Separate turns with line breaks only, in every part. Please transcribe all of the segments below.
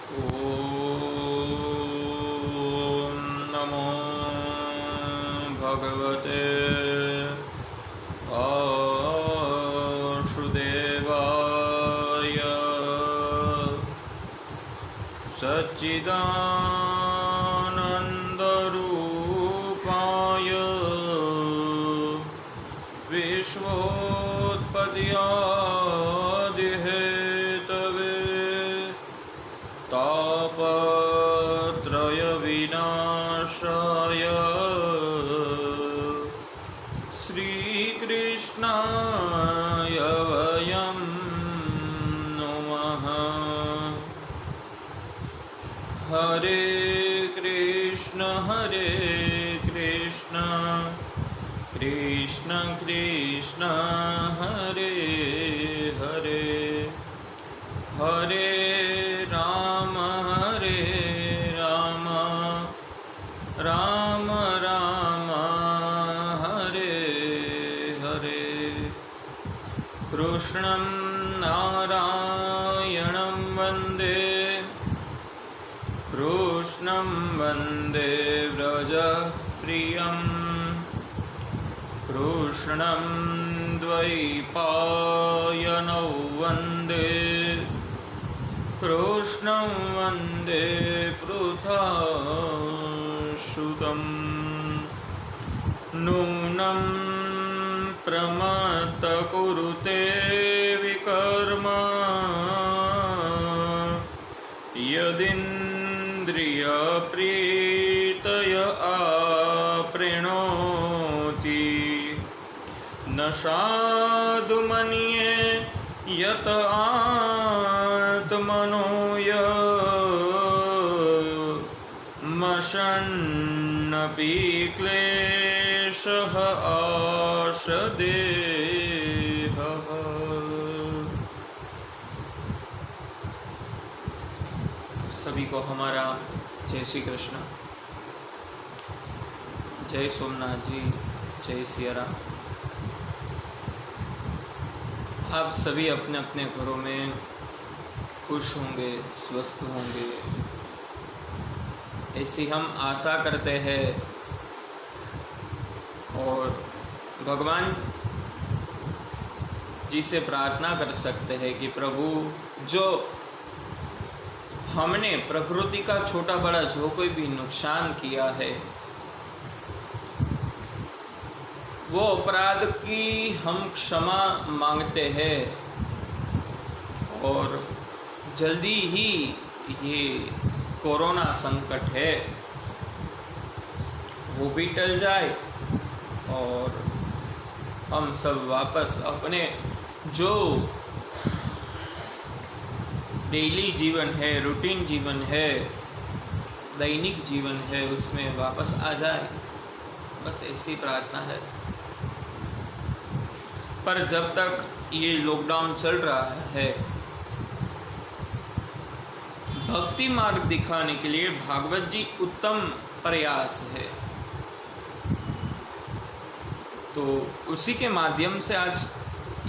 ॐ नमो भगवते वासुदेवाय सच्चिदानन्दरूपाय विश्वोत्पत्त्यादिहेतवे तापत्रय विनाशाय श्रीकृष्णाय वयं नमः। हरे कृष्ण कृष्ण कृष्ण हरे हरे, हरे राम राम राम हरे हरे। कृष्णं नारायणं वन्दे, कृष्णं वन्दे व्रजप्रियं, कृष्णं द्वैपायनौ वन्दे, कृष्णं वन्दे पृथासुतं। नूनं प्रमत्तकुरुते विकर्म यदिन्द्रियप्रीतय आपृणोति, न साधु मन्ये यत आत्मनो यमसन्नपि क्लेशः आसदेहः। सभी को हमारा जय श्री कृष्ण, जय सोमनाथ जी, जय सिया राम। आप सभी अपने अपने घरों में खुश होंगे, स्वस्थ होंगे, ऐसी हम आशा करते हैं। और भगवान जी से प्रार्थना कर सकते हैं कि प्रभु, जो हमने प्रकृति का छोटा बड़ा जो कोई भी नुकसान किया है, वो अपराध की हम क्षमा मांगते हैं, और जल्दी ही ये कोरोना संकट है वो भी टल जाए और हम सब वापस अपने जो डेली जीवन है, रूटीन जीवन है, दैनिक जीवन है, उसमें वापस आ जाए। बस ऐसी प्रार्थना है। पर जब तक ये लॉकडाउन चल रहा है, भक्ति मार्ग दिखाने के लिए भागवत जी उत्तम प्रयास है। तो उसी के माध्यम से आज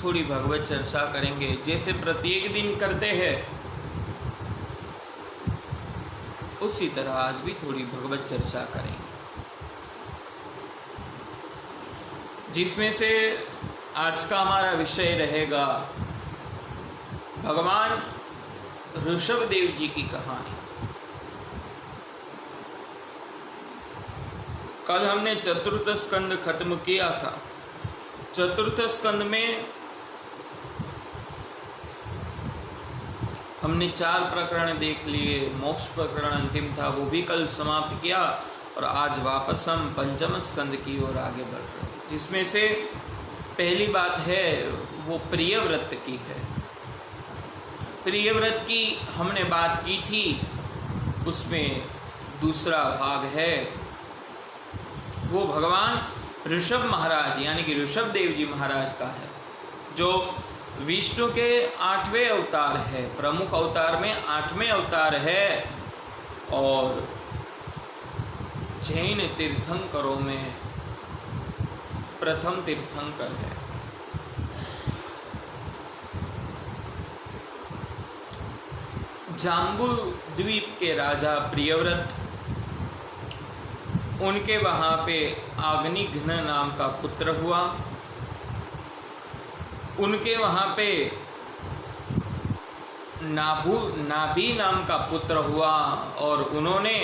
थोड़ी भगवत चर्चा करेंगे, जैसे प्रत्येक दिन करते हैं उसी तरह आज भी थोड़ी भगवत चर्चा करेंगे, जिसमें से आज का हमारा विषय रहेगा भगवान ऋषभदेव जी की कहानी। कल हमने चतुर्थ स्कंद खत्म किया था। चतुर्थ स्कंद में हमने 4 प्रकरण देख लिए, मोक्ष प्रकरण अंतिम था, वो भी कल समाप्त किया। और आज वापस हम पंचम स्कंद की ओर आगे बढ़ रहे हैं, जिसमें से पहली बात है वो प्रियव्रत की है। प्रियव्रत की हमने बात की थी, उसमें दूसरा भाग है वो भगवान ऋषभ महाराज यानी कि ऋषभदेव जी महाराज का है, जो विष्णु के 8वें अवतार है, प्रमुख अवतार में 8वें अवतार है और जैन तीर्थंकरों में प्रथम तीर्थंकर है। जाम्बू द्वीप के राजा प्रियव्रत, उनके वहाँ पे अग्निघ्न नाम का पुत्र हुआ। उनके वहाँ पे नाभि नाम का पुत्र हुआ और उन्होंने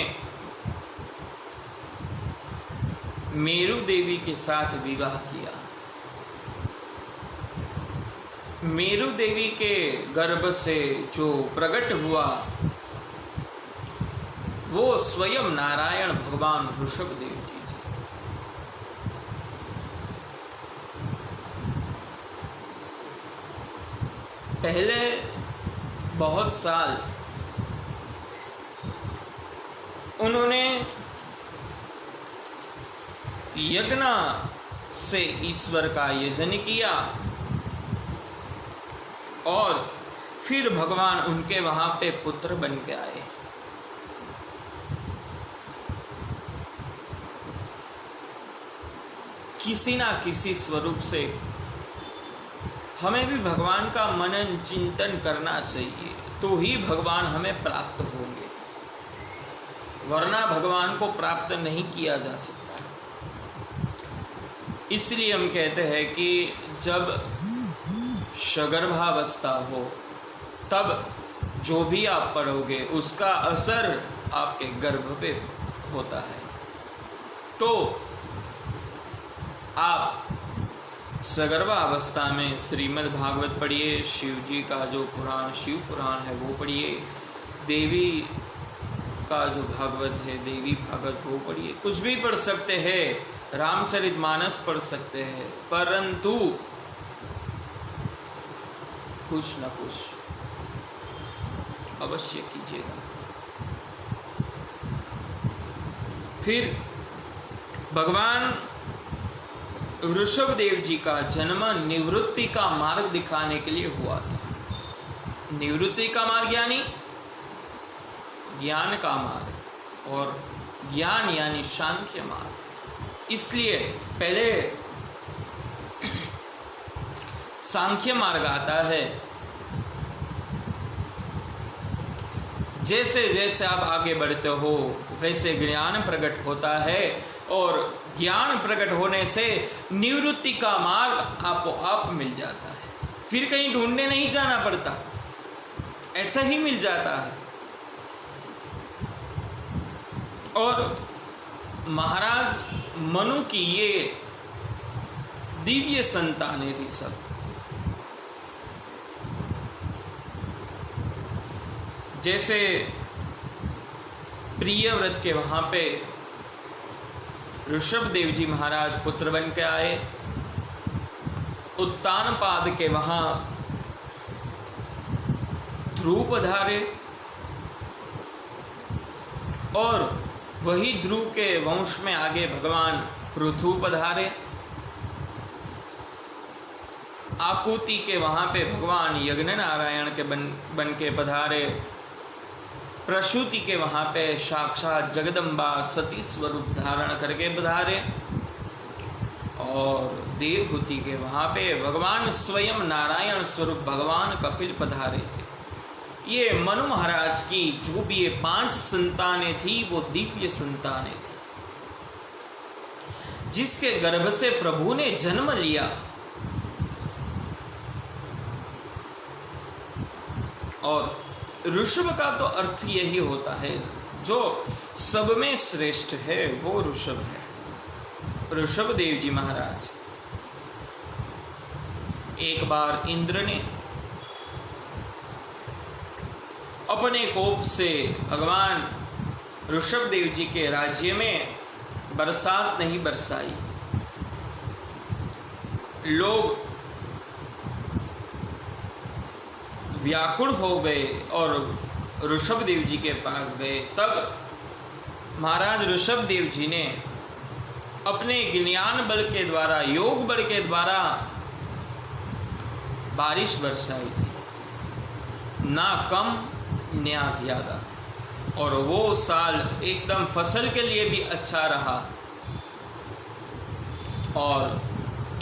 मेरु देवी के साथ विवाह किया। मेरु देवी के गर्भ से जो प्रकट हुआ वो स्वयं नारायण भगवान ऋषभदेव जी थे। पहले बहुत साल उन्होंने यज्ञ से ईश्वर का यजन किया और फिर भगवान उनके वहां पे पुत्र बन के आए। किसी ना किसी स्वरूप से हमें भी भगवान का मनन चिंतन करना चाहिए, तो ही भगवान हमें प्राप्त होंगे, वरना भगवान को प्राप्त नहीं किया जा सकता। इसलिए हम कहते हैं कि जब सगर्भावस्था हो तब जो भी आप पढ़ोगे उसका असर आपके गर्भ पे होता है। तो आप सगर्भावस्था में श्रीमद् भागवत पढ़िए, शिव जी का जो पुराण शिव पुराण है वो पढ़िए, देवी का जो भागवत है देवी भागवत वो पढ़िए, कुछ भी पढ़ सकते हैं, रामचरितमानस पढ़ सकते हैं, परंतु कुछ न कुछ अवश्य कीजिएगा। फिर भगवान ऋषभदेव जी का जन्म निवृत्ति का मार्ग दिखाने के लिए हुआ था। निवृत्ति का मार्ग यानी ज्ञान का मार्ग, और ज्ञान यानी सांख्य मार्ग। इसलिए पहले सांख्य मार्ग आता है। जैसे जैसे आप आगे बढ़ते हो वैसे ज्ञान प्रकट होता है, और ज्ञान प्रकट होने से निवृत्ति का मार्ग आपको आप मिल जाता है। फिर कहीं ढूंढने नहीं जाना पड़ता, ऐसा ही मिल जाता है। और महाराज मनु की ये दिव्य संतानें थी सब। जैसे प्रियव्रत के वहां पे ऋषभदेव जी महाराज पुत्र बन के आए, उत्तानपाद के वहां ध्रुव पधारे, और वही ध्रुव के वंश में आगे भगवान पृथु पधारे। आकुति के वहां पे भगवान यज्ञ नारायण के बन के पधारे। प्रसूति के वहां पे साक्षात जगदम्बा सती स्वरूप धारण करके पधारे, और देवहूति के वहां पे भगवान स्वयं नारायण स्वरूप भगवान कपिल पधारे थे। ये मनु महाराज की जो भी ये 5 संतानें थी वो दिव्य संतानें थी, जिसके गर्भ से प्रभु ने जन्म लिया। और ऋषभ का तो अर्थ यही होता है, जो सब में श्रेष्ठ है वो ऋषभ है। ऋषभदेव जी महाराज, एक बार इंद्र ने अपने कोप से भगवान ऋषभदेव जी के राज्य में बरसात नहीं बरसाई। लोग व्याकुल हो गए और ऋषभदेव जी के पास गए। तब महाराज ऋषभदेव जी ने अपने ज्ञान बल के द्वारा, योग बल के द्वारा बारिश बरसाई थी, ना कम ना ज्यादा, और वो साल एकदम फसल के लिए भी अच्छा रहा। और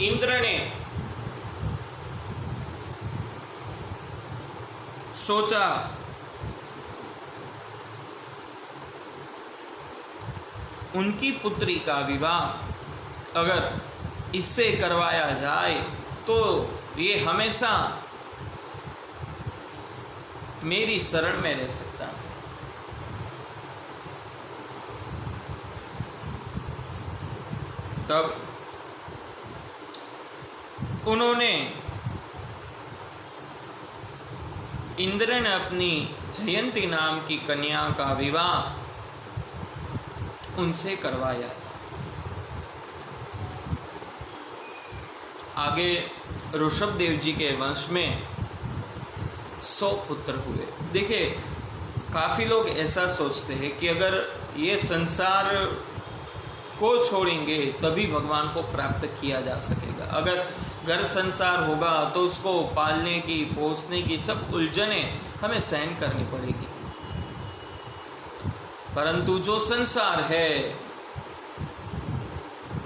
इंद्र ने सोचा उनकी पुत्री का विवाह अगर इससे करवाया जाए तो ये हमेशा मेरी शरण में रह सकता है। तब उन्होंने इंद्र ने अपनी जयंती नाम की कन्या का विवाह उनसे करवाया था। आगे ऋषभदेव जी के वंश में 100 पुत्र हुए। देखिए, काफ़ी लोग ऐसा सोचते हैं कि अगर ये संसार को छोड़ेंगे तभी भगवान को प्राप्त किया जा सकेगा। अगर घर संसार होगा तो उसको पालने की, पोसने की सब उलझनें हमें सहन करनी पड़ेगी। परंतु जो संसार है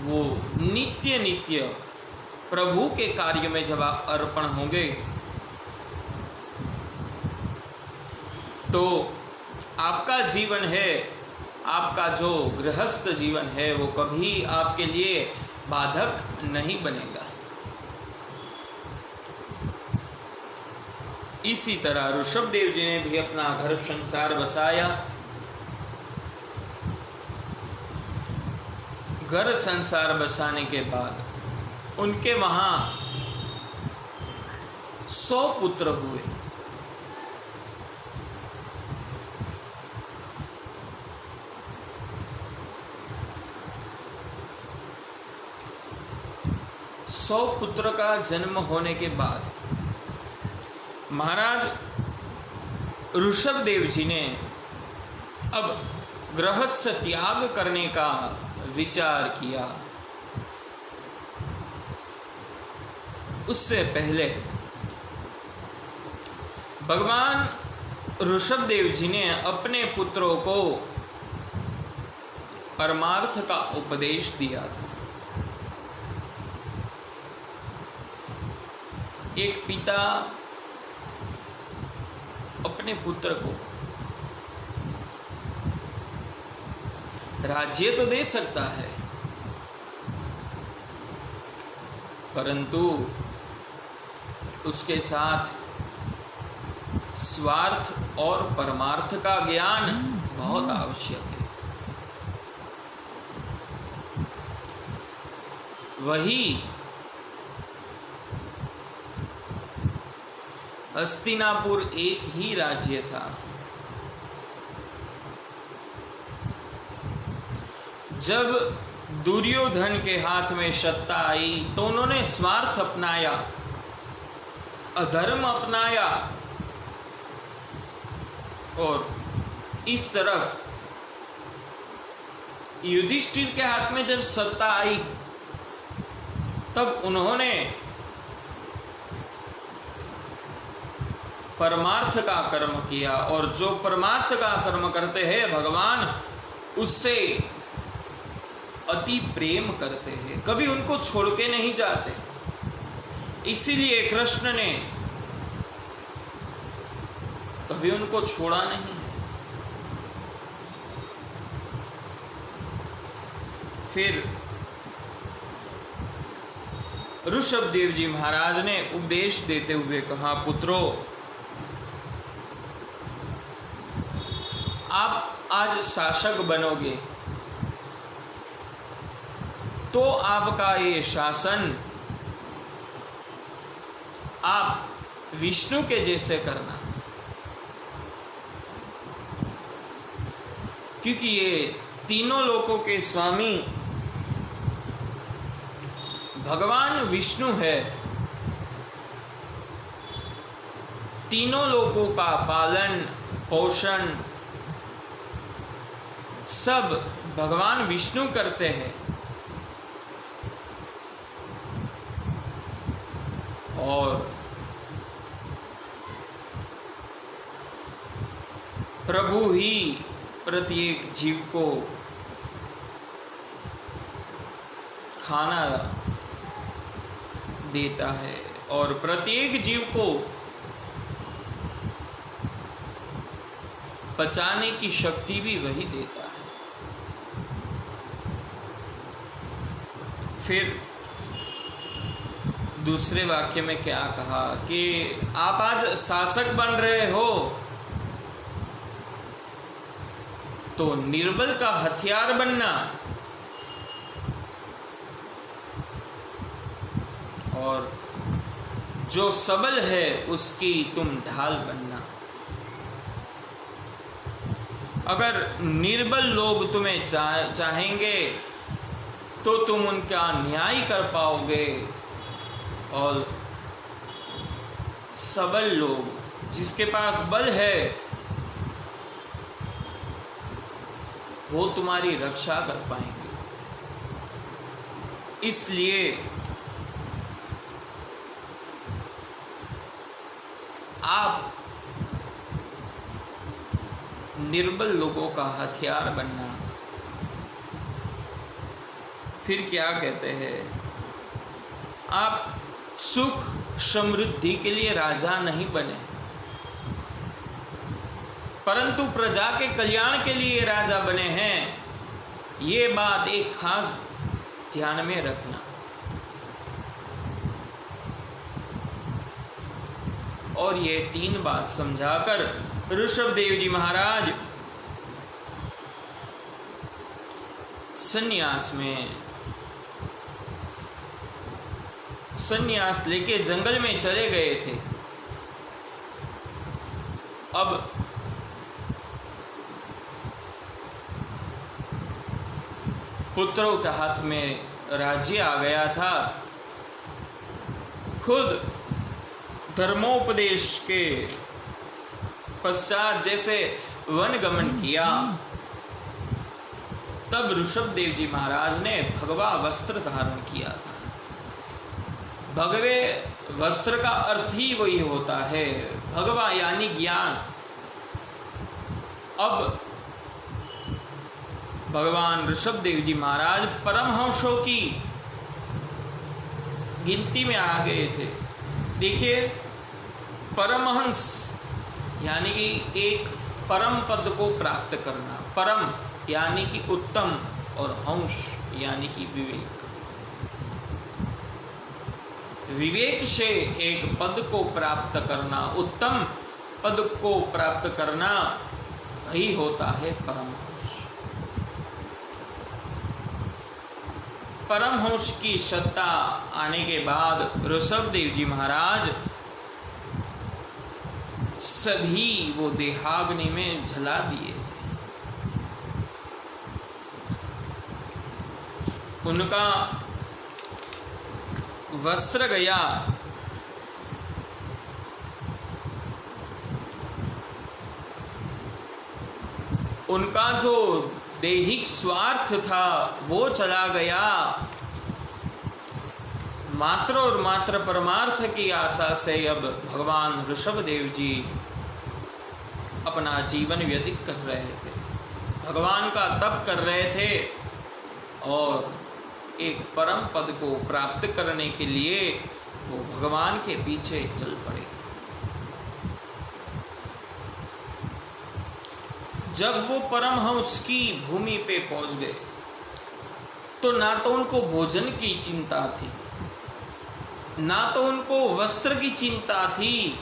वो नित्य नित्य प्रभु के कार्य में जब आप अर्पण होंगे तो आपका जीवन है, आपका जो गृहस्थ जीवन है वो कभी आपके लिए बाधक नहीं बनेगा। इसी तरह ऋषभदेव जी ने भी अपना घर संसार बसाया। घर संसार बसाने के बाद उनके वहां 100 पुत्र हुए। सौ पुत्र का जन्म होने के बाद महाराज ऋषभदेव जी ने अब गृहस्थ त्याग करने का विचार किया। उससे पहले भगवान ऋषभदेव जी ने अपने पुत्रों को परमार्थ का उपदेश दिया था। एक पिता अपने पुत्र को राज्य तो दे सकता है, परंतु उसके साथ स्वार्थ और परमार्थ का ज्ञान बहुत आवश्यक है। वही हस्तिनापुर एक ही राज्य था। जब दुर्योधन के हाथ में सत्ता आई तो उन्होंने स्वार्थ अपनाया, अधर्म अपनाया, और इस तरफ युधिष्ठिर के हाथ में जब सत्ता आई तब उन्होंने परमार्थ का कर्म किया। और जो परमार्थ का कर्म करते हैं भगवान उससे अति प्रेम करते हैं, कभी उनको छोड़ के नहीं जाते। इसीलिए कृष्ण ने कभी उनको छोड़ा नहीं है। फिर ऋषभदेव जी महाराज ने उपदेश देते हुए कहा, पुत्रों, आप आज शासक बनोगे तो आपका ये शासन आप विष्णु के जैसे करना, क्योंकि ये तीनों लोकों के स्वामी भगवान विष्णु है। तीनों लोकों का पालन पोषण सब भगवान विष्णु करते हैं, और प्रभु ही प्रत्येक जीव को खाना देता है और प्रत्येक जीव को पचाने की शक्ति भी वही देता है। फिर दूसरे वाक्य में क्या कहा कि आप आज शासक बन रहे हो तो निर्बल का हथियार बनना और जो सबल है उसकी तुम ढाल बनना। अगर निर्बल लोग तुम्हें चाहेंगे तो तुम उनका न्याय कर पाओगे, और सबल लोग जिसके पास बल है वो तुम्हारी रक्षा कर पाएंगे। इसलिए आप निर्बल लोगों का हथियार बनना। फिर क्या कहते हैं, आप सुख समृद्धि के लिए राजा नहीं बने, परंतु प्रजा के कल्याण के लिए राजा बने हैं। ये बात एक खास ध्यान में रखना। और ये 3 बात समझाकर ऋषभ देव जी महाराज संन्यास लेके जंगल में चले गए थे। अब पुत्रों के हाथ में राज्य आ गया था। खुद धर्मोपदेश के पश्चात जैसे वन गमन किया, तब ऋषभ देव जी महाराज ने भगवा वस्त्र धारण किया था। भगवे वस्त्र का अर्थ ही वही होता है, भगवा यानी ज्ञान। अब भगवान ऋषभ देव जी महाराज परमहंसों की गिनती में आ गए थे। देखिए, परमहंस यानी कि एक परम पद को प्राप्त करना। परम यानी कि उत्तम और हंस यानी कि विवेक। विवेक से एक पद को प्राप्त करना, उत्तम पद को प्राप्त करना, वही होता है परमहंस। परमहंस की सत्ता आने के बाद ऋषभ देव जी महाराज सभी वो देहाग्नि में जला दिए थे। उनका वस्त्र गया, उनका जो दैहिक स्वार्थ था वो चला गया। मात्र और मात्र परमार्थ की आशा से अब भगवान ऋषभ देव जी अपना जीवन व्यतीत कर रहे थे, भगवान का तप कर रहे थे और एक परम पद को प्राप्त करने के लिए वो भगवान के पीछे चल पड़े थे। जब वो परमहंस की भूमि पे पहुंच गए तो ना तो उनको भोजन की चिंता थी, ना तो उनको वस्त्र की चिंता थी।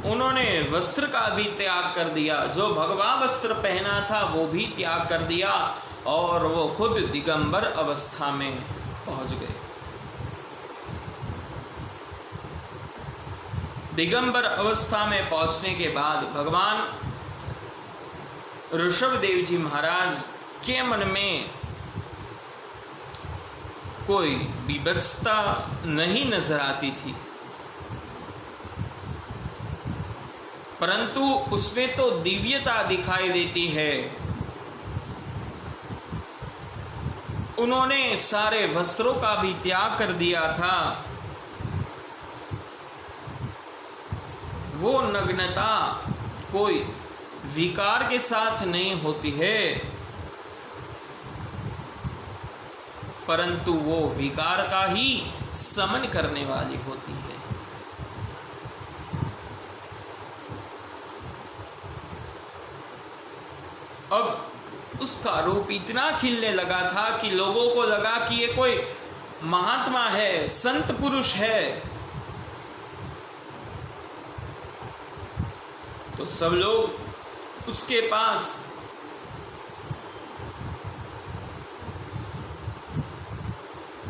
उन्होंने वस्त्र का भी त्याग कर दिया, जो भगवा वस्त्र पहना था वो भी त्याग कर दिया और वो खुद दिगंबर अवस्था में पहुंच गए। दिगंबर अवस्था में पहुंचने के बाद भगवान ऋषभ देव जी महाराज के मन में कोई विभत्सता नहीं नजर आती थी, परंतु उसमें तो दिव्यता दिखाई देती है। उन्होंने सारे वस्त्रों का भी त्याग कर दिया था। वो नग्नता कोई विकार के साथ नहीं होती है, परंतु वो विकार का ही समन करने वाली होती है। अब उसका रूप इतना खिलने लगा था कि लोगों को लगा कि ये कोई महात्मा है, संत पुरुष है। तो सब लोग उसके पास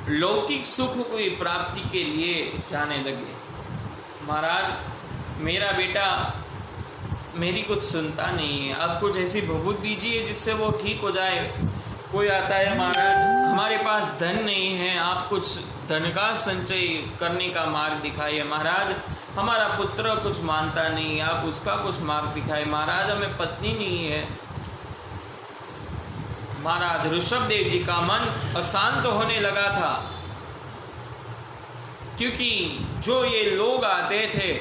लौकिक सुख की प्राप्ति के लिए जाने लगे। महाराज, मेरा बेटा मेरी कुछ सुनता नहीं है, आप कुछ ऐसी भभूत दीजिए जिससे वो ठीक हो जाए। कोई आता है, महाराज हमारे पास धन नहीं है, आप कुछ धन का संचय करने का मार्ग दिखाइए। महाराज हमारा पुत्र कुछ मानता नहीं, आप उसका कुछ मार्ग दिखाइए। महाराज हमें पत्नी नहीं है। महाराज ऋषभ देव जी का मन अशांत होने लगा था, क्योंकि जो ये लोग आते थे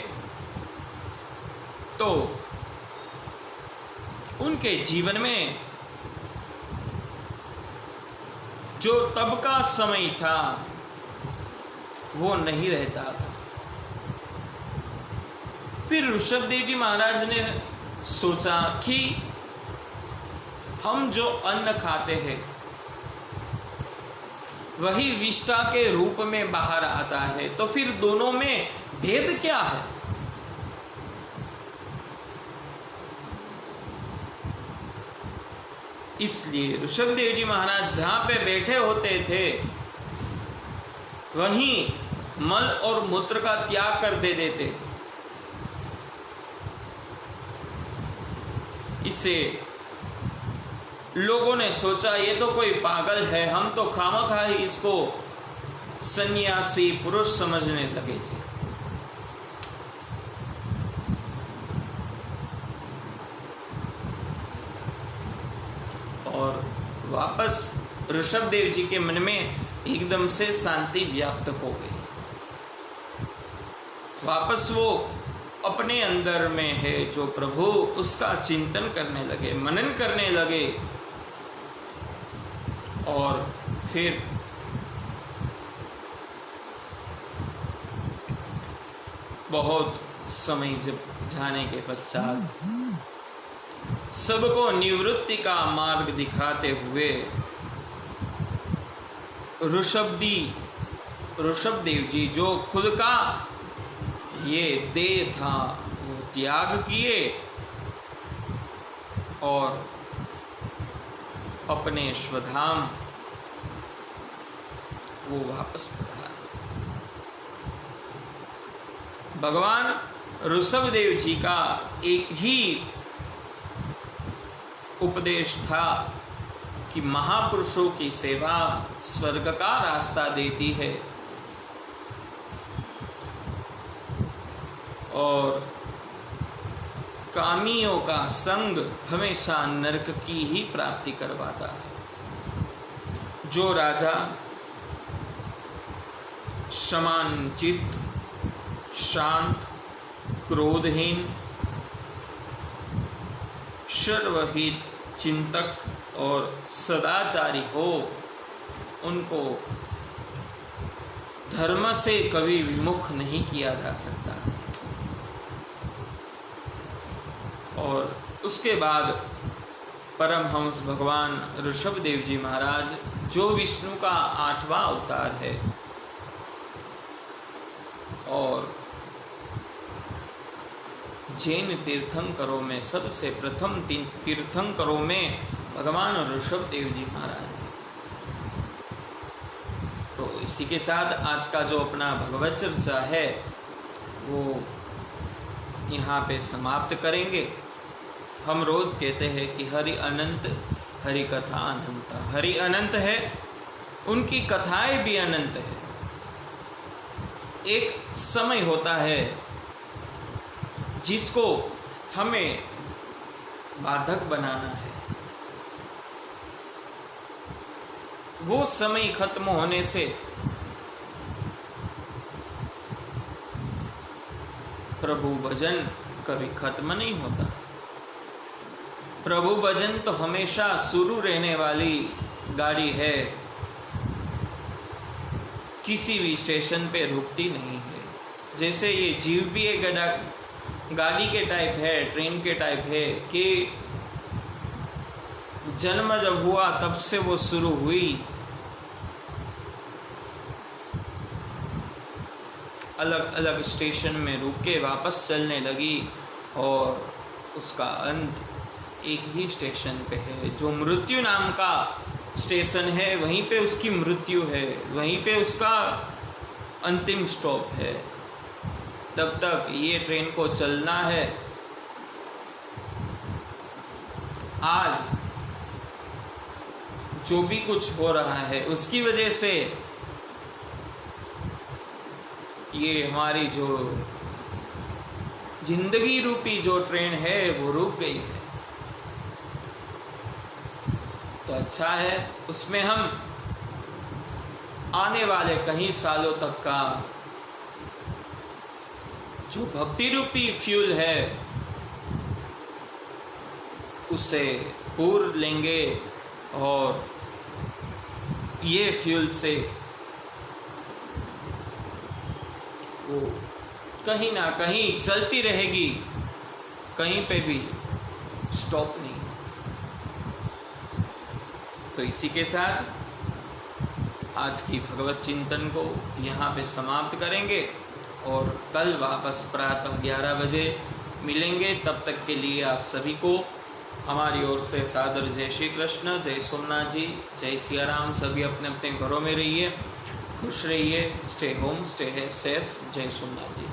तो उनके जीवन में जो तब का समय था वो नहीं रहता था। फिर ऋषभ देव जी महाराज ने सोचा कि हम जो अन्न खाते हैं वही विष्ठा के रूप में बाहर आता है, तो फिर दोनों में भेद क्या है? इसलिए ऋषभदेव जी महाराज जहां पे बैठे होते थे वहीं मल और मूत्र का त्याग कर दे देते। इससे लोगों ने सोचा ये तो कोई पागल है, हम तो खामखा ही इसको सन्यासी पुरुष समझने लगे थे। और वापस ऋषभदेव जी के मन में एकदम से शांति व्याप्त हो गई। वापस वो अपने अंदर में है जो प्रभु, उसका चिंतन करने लगे, मनन करने लगे। और फिर बहुत समय जब जाने के पश्चात सबको निवृत्ति का मार्ग दिखाते हुए ऋषभदेव जी जो खुद का ये देह था वो त्याग किए और अपने स्वधाम वो वापस पधारे। भगवान ऋषभदेव जी का एक ही उपदेश था कि महापुरुषों की सेवा स्वर्ग का रास्ता देती है और कामियों का संग हमेशा नरक की ही प्राप्ति करवाता है। जो राजा समानचित, शांत, क्रोधहीन, सर्वहित चिंतक और सदाचारी हो, उनको धर्म से कभी विमुख नहीं किया जा सकता। और उसके बाद परमहंस भगवान ऋषभदेव जी महाराज जो विष्णु का 8वां अवतार है और जैन तीर्थंकरों में सबसे प्रथम तीर्थंकरों में भगवान ऋषभदेव जी महाराज। तो इसी के साथ आज का जो अपना भगवत चर्चा है वो यहाँ पे समाप्त करेंगे। हम रोज कहते हैं कि हरि अनंत, हरि कथा अनंत। हरि अनंत है, उनकी कथाएं भी अनंत है। एक समय होता है जिसको हमें बाधक बनाना है, वो समय खत्म होने से प्रभु भजन कभी खत्म नहीं होता। प्रभु भजन तो हमेशा शुरू रहने वाली गाड़ी है, किसी भी स्टेशन पे रुकती नहीं है। जैसे ये जीव भी एक गाड़ी के टाइप है, ट्रेन के टाइप है कि जन्म जब हुआ तब से वो शुरू हुई, अलग अलग स्टेशन में रुक के वापस चलने लगी और उसका अंत एक ही स्टेशन पे है। जो मृत्यु नाम का स्टेशन है वहीं पे उसकी मृत्यु है, वहीं पे उसका अंतिम स्टॉप है। तब तक ये ट्रेन को चलना है। आज जो भी कुछ हो रहा है उसकी वजह से ये हमारी जो जिंदगी रूपी जो ट्रेन है वो रुक गई है। तो अच्छा है, उसमें हम आने वाले कई सालों तक का जो भक्ति रूपी फ्यूल है उसे पूर लेंगे और ये फ्यूल से वो कहीं ना कहीं चलती रहेगी, कहीं पे भी स्टॉप नहीं। तो इसी के साथ आज की भगवत चिंतन को यहाँ पे समाप्त करेंगे और कल वापस प्रातः 11 बजे मिलेंगे। तब तक के लिए आप सभी को हमारी ओर से सादर जय श्री कृष्ण, जय सोमनाथ जी, जय सिया राम। सभी अपने अपने घरों में रहिए, खुश रहिए, स्टे होम, स्टे है सेफ। जय सोमनाथ जी।